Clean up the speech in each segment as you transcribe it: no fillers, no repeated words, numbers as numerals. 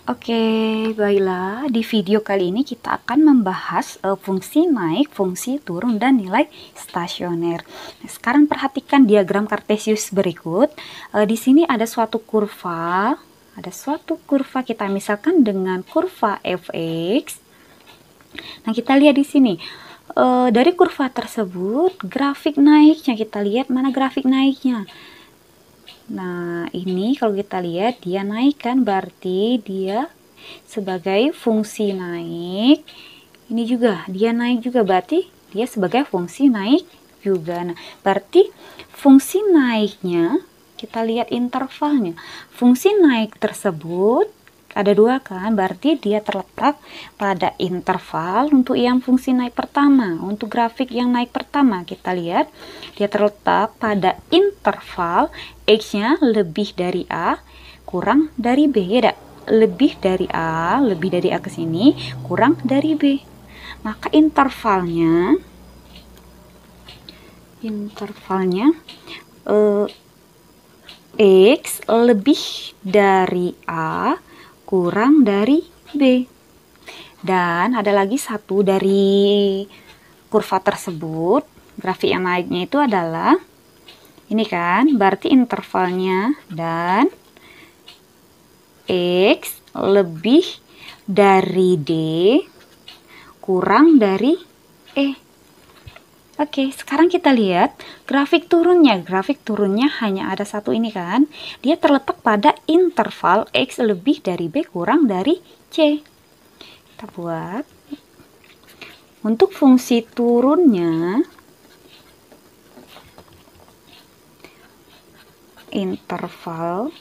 Oke, baiklah. Di video kali ini kita akan membahas fungsi naik, fungsi turun, dan nilai stasioner. Nah, sekarang perhatikan diagram kartesius berikut. Di sini ada suatu kurva. Kita misalkan dengan kurva fx. Nah, kita lihat di sini. Dari kurva tersebut, grafik naiknya kita lihat mana grafik naiknya. Nah, ini kalau kita lihat dia naik kan, berarti dia sebagai fungsi naik. Ini juga dia naik juga, berarti dia sebagai fungsi naik juga. Nah, berarti fungsi naiknya kita lihat intervalnya. Fungsi naik tersebut ada dua kan, berarti dia terletak pada interval untuk yang fungsi naik pertama. Untuk grafik yang naik pertama kita lihat dia terletak pada interval x-nya lebih dari A kurang dari B, ya, lebih dari A ke sini kurang dari B. Maka intervalnya x lebih dari A kurang dari B. Dan ada lagi satu dari kurva tersebut, grafik yang naiknya itu adalah ini kan, berarti intervalnya dan x lebih dari D kurang dari E. Oke, sekarang kita lihat grafik turunnya. Grafik turunnya hanya ada satu ini kan. Dia terletak pada interval x lebih dari B kurang dari C. Kita buat. Untuk fungsi turunnya, intervalnya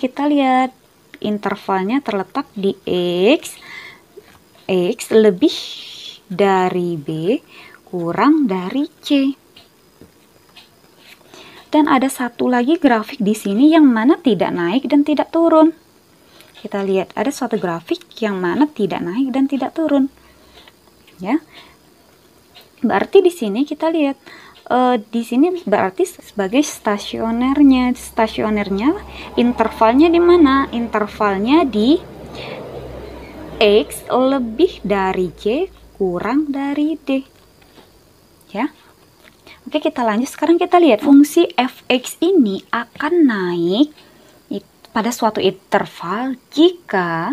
kita lihat. Intervalnya terletak di x lebih dari B kurang dari C. Dan ada satu lagi grafik di sini yang mana tidak naik dan tidak turun. Kita lihat ada suatu grafik yang mana tidak naik dan tidak turun. Ya. Berarti di sini kita lihat di sini berarti sebagai stasionernya. Stasionernya intervalnya di mana? Intervalnya di x lebih dari C kurang dari D, ya. Oke, kita lanjut. Sekarang kita lihat fungsi fx ini akan naik pada suatu interval jika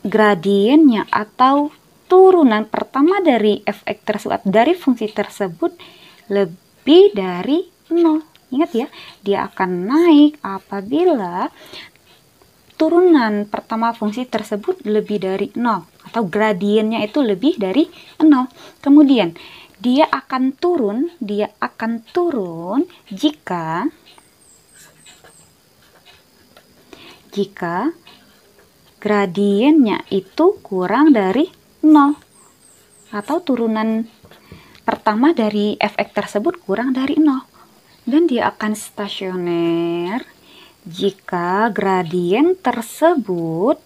gradiennya atau turunan pertama dari fx tersebut, dari fungsi tersebut lebih dari 0. Ingat ya, dia akan naik apabila turunan pertama fungsi tersebut lebih dari 0 atau gradiennya itu lebih dari 0. Kemudian dia akan turun jika gradiennya itu kurang dari 0 atau turunan pertama dari fx tersebut kurang dari 0. Dan dia akan stasioner jika gradien tersebut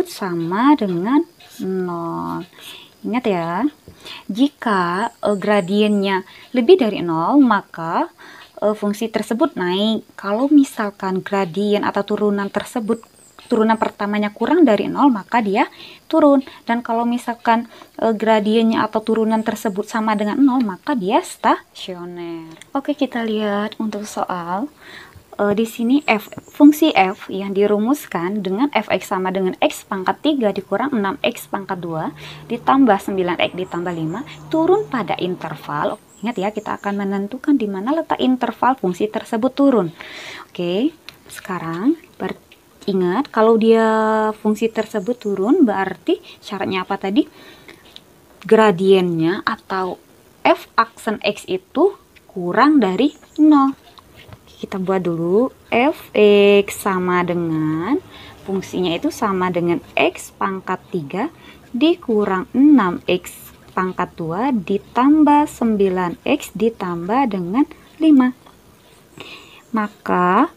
sama dengan 0. Ingat ya, jika gradiennya lebih dari 0 maka fungsi tersebut naik. Kalau misalkan gradien atau turunan pertamanya kurang dari 0 maka dia turun. Dan kalau misalkan gradiennya atau turunan tersebut sama dengan 0 maka dia stasioner. Oke, kita lihat untuk soal. Di sini fungsi f yang dirumuskan dengan fx sama dengan x pangkat 3 dikurang 6x pangkat 2 ditambah 9x ditambah 5 turun pada interval. Ingat ya, kita akan menentukan di mana letak interval fungsi tersebut turun. Oke, sekarang ingat kalau dia fungsi tersebut turun berarti syaratnya apa tadi? Gradiennya atau f aksen x itu kurang dari 0. Kita buat dulu fx sama dengan fungsinya itu sama dengan x pangkat 3 dikurang 6x pangkat 2 ditambah 9x ditambah dengan 5. Maka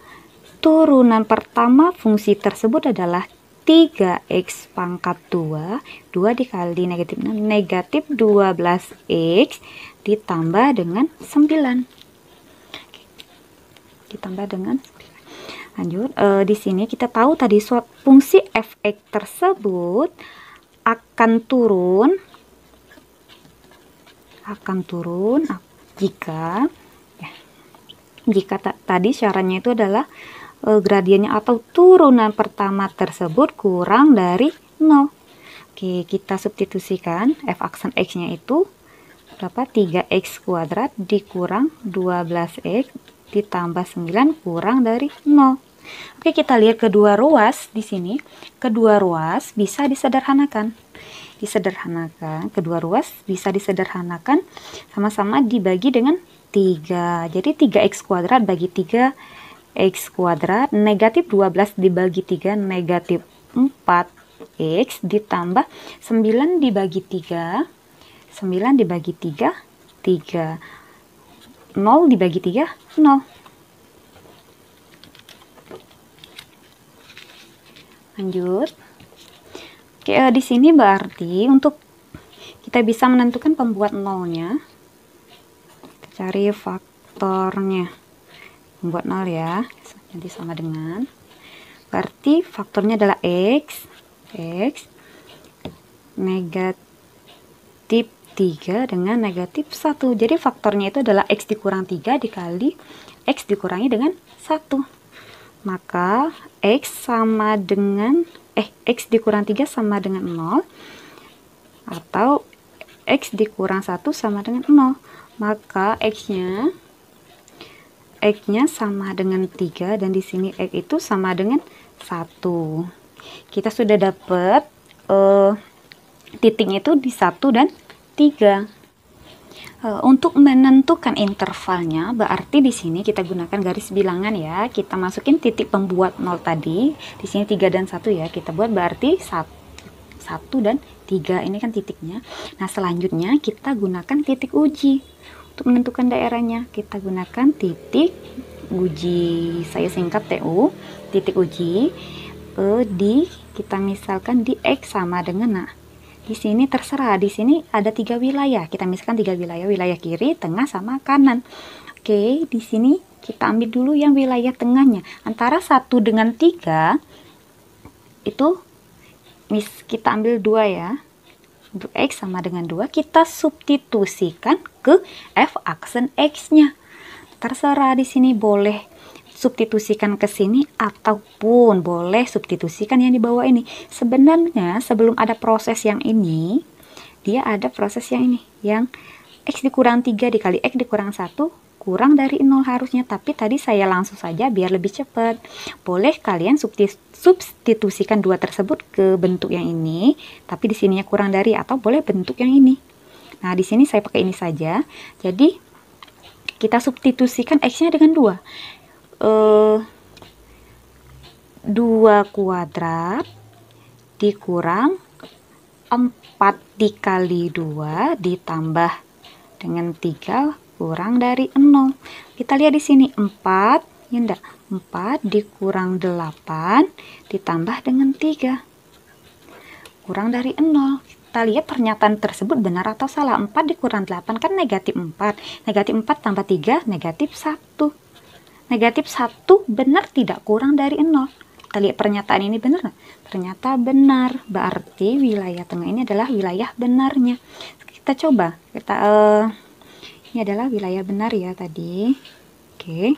turunan pertama fungsi tersebut adalah 3x pangkat 2, 2 dikali negatif 6, negatif 12x ditambah dengan 9. Ditambah dengan 9. Lanjut, di sini kita tahu tadi fungsi f(x) tersebut akan turun jika tadi syaratnya itu adalah gradiennya atau turunan pertama tersebut kurang dari 0. Oke, kita substitusikan f aksen x-nya itu berapa? 3x kuadrat dikurang 12x ditambah 9 kurang dari 0. Oke, kita lihat kedua ruas di sini. Kedua ruas bisa disederhanakan. Kedua ruas bisa disederhanakan, sama-sama dibagi dengan 3. Jadi 3x kuadrat bagi 3x kuadrat, negatif 12 dibagi 3, negatif 4x ditambah 9 dibagi 3, 9 dibagi 3, 3. 0 dibagi 3, 0. Lanjut. Oke, di sini berarti untuk kita bisa menentukan pembuat nolnya, kita cari faktornya. Pembuat nol ya, nanti sama dengan, berarti faktornya adalah x negatif 3 dengan negatif 1. Jadi faktornya itu adalah x dikurang 3 dikali x dikurangi dengan 1. Maka x sama dengan x dikurang 3 sama dengan 0, atau x dikurang 1 sama dengan 0. Maka x-nya sama dengan 3, dan di sini x itu sama dengan 1. Kita sudah dapat titiknya itu di 1 dan 3. Untuk menentukan intervalnya, berarti di sini kita gunakan garis bilangan ya. Kita masukin titik pembuat 0 tadi. Di sini 3 dan 1 ya. Kita buat berarti 1 dan 3. Ini kan titiknya. Nah, selanjutnya kita gunakan titik uji. Untuk menentukan daerahnya, kita gunakan titik uji. Saya singkat TU. Titik uji kita misalkan di X sama dengan, nah, di sini terserah, di sini ada 3 wilayah. Kita misalkan 3 wilayah kiri, tengah, sama kanan. Oke, di sini kita ambil dulu yang wilayah tengahnya. Antara 1 dengan 3 itu kita ambil 2 ya. Untuk X sama dengan 2, kita substitusikan ke f aksen X-nya. Terserah, di sini boleh substitusikan ke sini ataupun boleh substitusikan yang di bawah ini. Sebenarnya sebelum ada proses yang ini, dia ada proses yang ini, yang x dikurang 3 dikali x dikurang 1 kurang dari 0 harusnya, tapi tadi saya langsung saja biar lebih cepat. Boleh kalian substitusikan 2 tersebut ke bentuk yang ini, tapi di sininya kurang dari, atau boleh bentuk yang ini. Nah, di sini saya pakai ini saja. Jadi kita substitusikan x-nya dengan 2. 2 kuadrat dikurang 4 dikali 2 ditambah dengan 3 kurang dari 0. Kita lihat di sini 4, ya enggak? 4 dikurang 8 ditambah dengan 3 kurang dari 0. Kita lihat pernyataan tersebut benar atau salah. 4 dikurang 8 kan negatif 4. Negatif 4 tambah 3 negatif 1. Negatif 1 benar tidak, kurang dari 0. Kita lihat pernyataan ini benar. Ternyata benar. Berarti wilayah tengah ini adalah wilayah benarnya. Kita coba. Ini adalah wilayah benar ya tadi. Oke.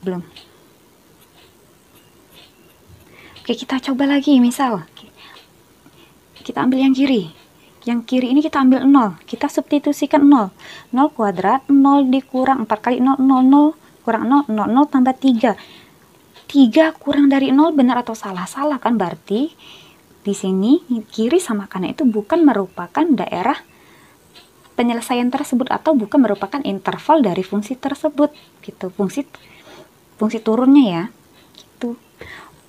Belum. Oke, kita coba lagi. Misal kita ambil yang kiri. Yang kiri ini kita ambil 0, kita substitusikan 0. 0 kuadrat, 0 dikurang 4 kali 0, 0, 0 kurang 0, 0, 0 tambah 3. 3 kurang dari 0 benar atau salah? Salah kan, berarti di sini kiri sama kanan itu bukan merupakan daerah penyelesaian tersebut, atau bukan merupakan interval dari fungsi tersebut. Gitu, fungsi turunnya ya. Gitu.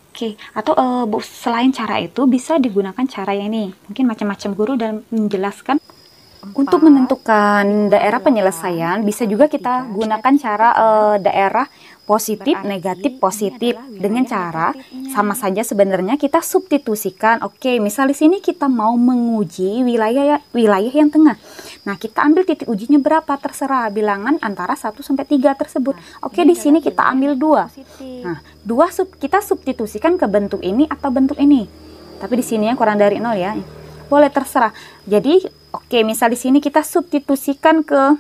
Oke, atau selain cara itu bisa digunakan cara yang ini. Mungkin macam-macam guru dan menjelaskan Untuk menentukan daerah penyelesaian, bisa juga kita gunakan cara daerah positif, negatif, positif. Dengan cara sama saja sebenarnya kita substitusikan. Oke, misal di sini kita mau menguji wilayah yang tengah. Nah, kita ambil titik ujinya berapa, terserah, bilangan antara 1 sampai 3 tersebut. Oke, di sini kita ambil 2. Nah, 2 kita substitusikan ke bentuk ini atau bentuk ini. Tapi di sini kurang dari 0 ya. Boleh terserah. Jadi, oke, misal di sini kita substitusikan ke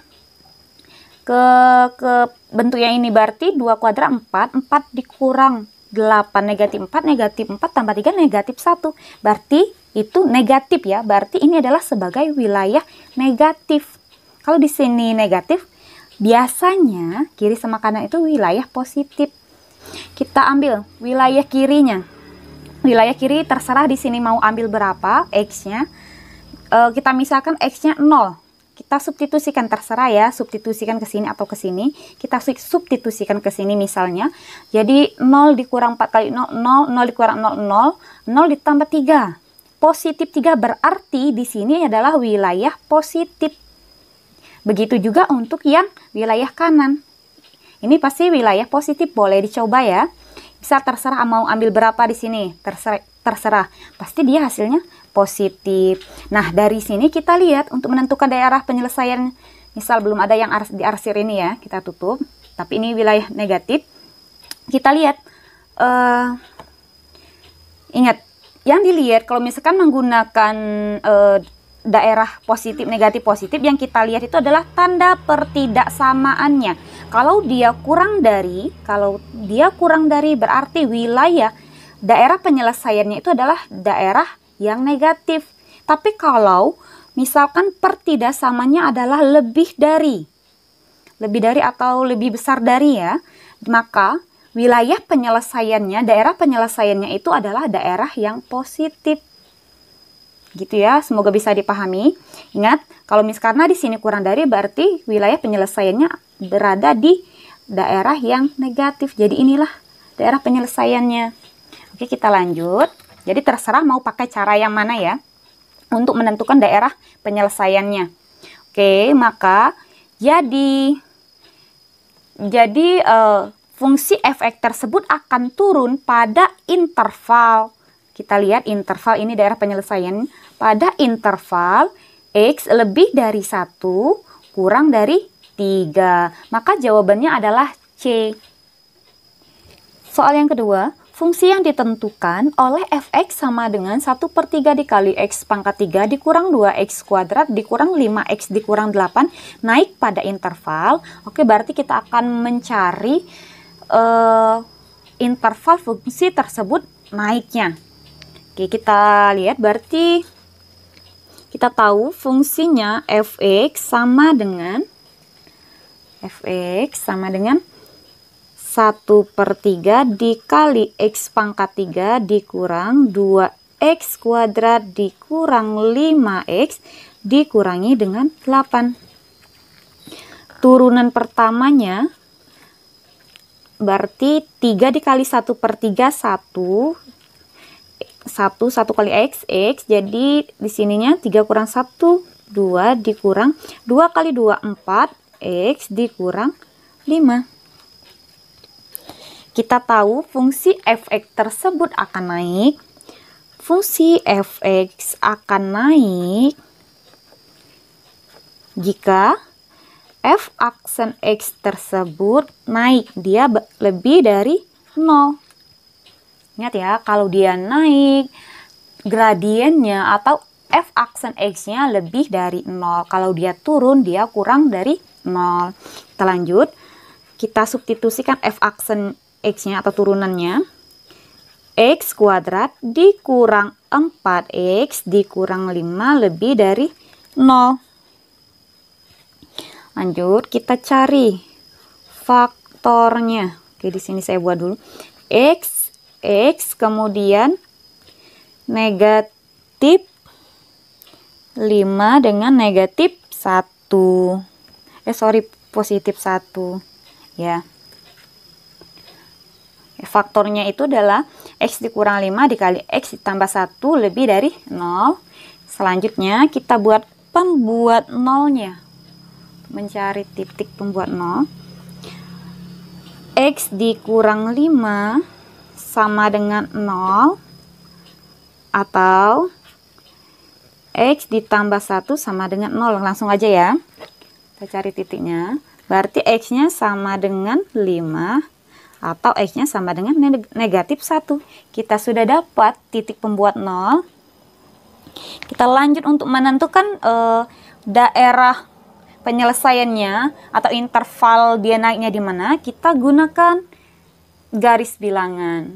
bentuk yang ini, berarti 2 kuadrat 4 dikurang 8 negatif 4 tambah 3 negatif 1. Berarti itu negatif ya. Berarti ini adalah sebagai wilayah negatif. Kalau di sini negatif, biasanya kiri sama kanan itu wilayah positif. Kita ambil wilayah kirinya. Wilayah kiri terserah di sini mau ambil berapa X-nya. Kita misalkan X-nya 0. Kita substitusikan, terserah ya, substitusikan ke sini atau ke sini. Kita substitusikan ke sini misalnya. Jadi 0 dikurang 4 kali 0, 0 dikurang 0, 0 ditambah 3. Positif 3 berarti di sini adalah wilayah positif. Begitu juga untuk yang wilayah kanan. Ini pasti wilayah positif, boleh dicoba ya. Bisa terserah mau ambil berapa di sini, terserah. Pasti dia hasilnya positif. Nah, dari sini kita lihat untuk menentukan daerah penyelesaian, misal belum ada yang diarsir ini ya, kita tutup. Tapi ini wilayah negatif. Kita lihat, ingat, yang dilihat kalau misalkan menggunakan daerah positif, negatif, positif, yang kita lihat itu adalah tanda pertidaksamaannya. Kalau dia kurang dari berarti wilayah daerah penyelesaiannya itu adalah daerah yang negatif. Tapi kalau misalkan pertidaksamaannya adalah lebih dari atau lebih besar dari ya, maka wilayah penyelesaiannya, daerah penyelesaiannya itu adalah daerah yang positif. Gitu ya, semoga bisa dipahami. Ingat, kalau karena di sini kurang dari berarti wilayah penyelesaiannya berada di daerah yang negatif. Jadi inilah daerah penyelesaiannya. Oke, kita lanjut. Jadi terserah mau pakai cara yang mana ya untuk menentukan daerah penyelesaiannya. Oke, maka jadi fungsi f(x) tersebut akan turun pada interval. Kita lihat interval ini daerah penyelesaian pada interval X lebih dari 1 kurang dari 3. Maka jawabannya adalah C. Soal yang kedua, fungsi yang ditentukan oleh f(x) sama dengan 1/3 dikali x pangkat 3 dikurang 2x kuadrat dikurang 5x dikurang 8 naik pada interval. Oke, berarti kita akan mencari interval fungsi tersebut naiknya. Oke, kita lihat, berarti kita tahu fungsinya f(x) sama dengan 1/3 dikali x pangkat 3 dikurang 2x kuadrat dikurang 5x dikurangi dengan 8. Turunan pertamanya berarti 3 dikali 1/3 1 kali x, jadi di sininya 3 kurang 1, 2 dikurang 2 kali 2, 4, x dikurang 5. Kita tahu fungsi f(x) tersebut akan naik. Fungsi f(x) akan naik jika f aksen x tersebut naik, dia lebih dari 0. Ingat ya, kalau dia naik, gradiennya atau f aksen x-nya lebih dari 0. Kalau dia turun, dia kurang dari 0. Kita lanjut. Kita substitusikan f aksen x-nya atau turunannya. X kuadrat dikurang 4x dikurang 5 lebih dari 0. Lanjut, kita cari faktornya. Oke, di sini saya buat dulu. X kemudian negatif 5 dengan negatif 1. Positif 1 ya. Faktornya itu adalah x dikurang 5 dikali x ditambah 1 lebih dari 0. Selanjutnya kita buat pembuat nolnya. Mencari titik pembuat nol. X dikurang 5 sama dengan 0, atau X ditambah 1 sama dengan 0. Langsung aja ya, kita cari titiknya. Berarti X-nya sama dengan 5, atau X-nya sama dengan negatif 1. Kita sudah dapat titik pembuat 0. Kita lanjut untuk menentukan daerah penyelesaiannya atau interval dia naiknya di mana. Kita gunakan garis bilangan.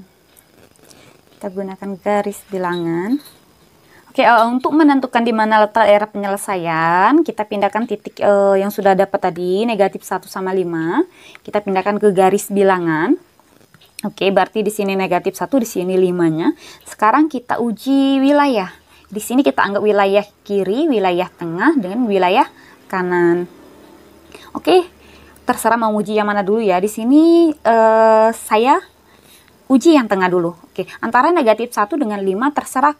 Oke, untuk menentukan di mana letak daerah penyelesaian, kita pindahkan titik yang sudah dapat tadi, negatif 1 sama 5. Kita pindahkan ke garis bilangan. Oke, berarti di sini negatif 1, di sini 5-nya. Sekarang kita uji wilayah. Di sini kita anggap wilayah kiri, wilayah tengah, dengan wilayah kanan. Oke, terserah mau uji yang mana dulu ya. Di sini saya uji yang tengah dulu. Oke, antara negatif 1 dengan 5 terserah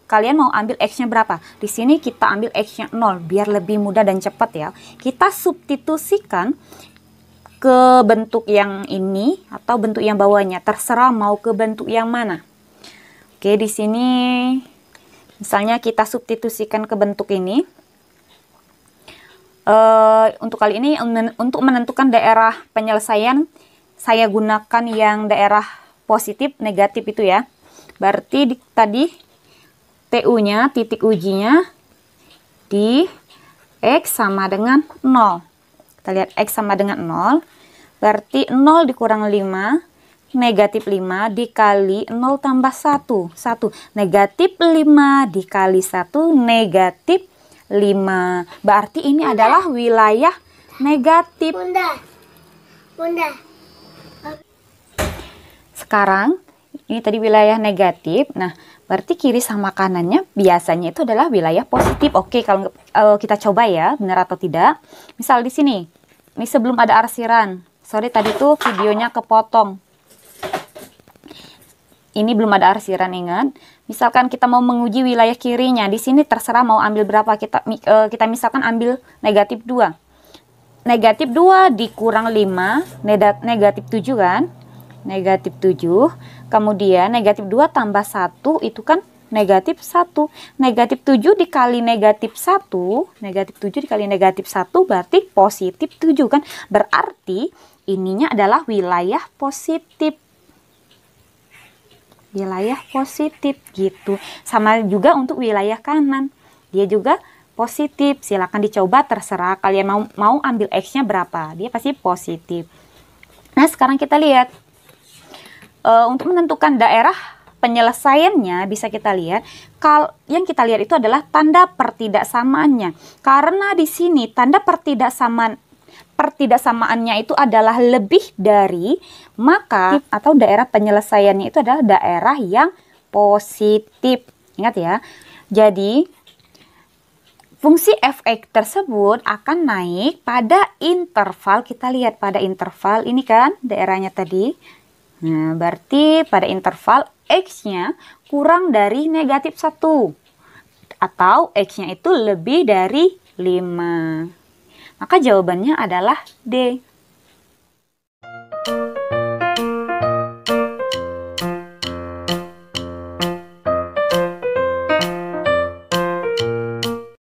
kalian mau ambil X-nya berapa. Di sini kita ambil X-nya 0 biar lebih mudah dan cepat ya. Kita substitusikan ke bentuk yang ini atau bentuk yang bawahnya. Terserah mau ke bentuk yang mana. Oke, di sini misalnya kita substitusikan ke bentuk ini. Untuk kali ini untuk menentukan daerah penyelesaian saya gunakan yang daerah positif negatif itu ya. Berarti tadi TU-nya, titik ujinya di X sama dengan 0. Kita lihat X sama dengan 0. Berarti 0 dikurang 5, negatif 5 dikali 0 tambah 1. Negatif 5 dikali 1, negatif 5. Berarti ini adalah wilayah negatif. Bunda. Sekarang ini tadi wilayah negatif. Nah, berarti kiri sama kanannya biasanya itu adalah wilayah positif. Oke, kalau kita coba ya, benar atau tidak. Misal di sini. Ini sebelum ada arsiran. Sorry tadi tuh videonya kepotong. Ini belum ada arsiran, ingat. Misalkan kita mau menguji wilayah kirinya, di sini terserah mau ambil berapa. Kita misalkan ambil negatif 2. Negatif 2 dikurang 5, negatif 7 kan? Negatif 7. Kemudian negatif 2 tambah 1 itu kan negatif 1. Negatif 7 dikali negatif 1, negatif 7 dikali negatif 1 berarti positif 7 kan? Berarti ininya adalah wilayah positif. Wilayah positif gitu. Sama juga untuk wilayah kanan. Dia juga positif. Silakan dicoba, terserah kalian mau ambil X-nya berapa. Dia pasti positif. Nah, sekarang kita lihat. Untuk menentukan daerah penyelesaiannya bisa kita lihat. Yang kita lihat itu adalah tanda pertidaksamaannya. Karena di sini tanda pertidaksamaannya itu adalah lebih dari, maka atau daerah penyelesaiannya itu adalah daerah yang positif. Ingat ya. Jadi fungsi f(x) tersebut akan naik pada interval. Kita lihat pada interval ini kan daerahnya tadi. Nah, berarti pada interval X-nya kurang dari negatif 1. Atau X-nya itu lebih dari 5. Maka jawabannya adalah D.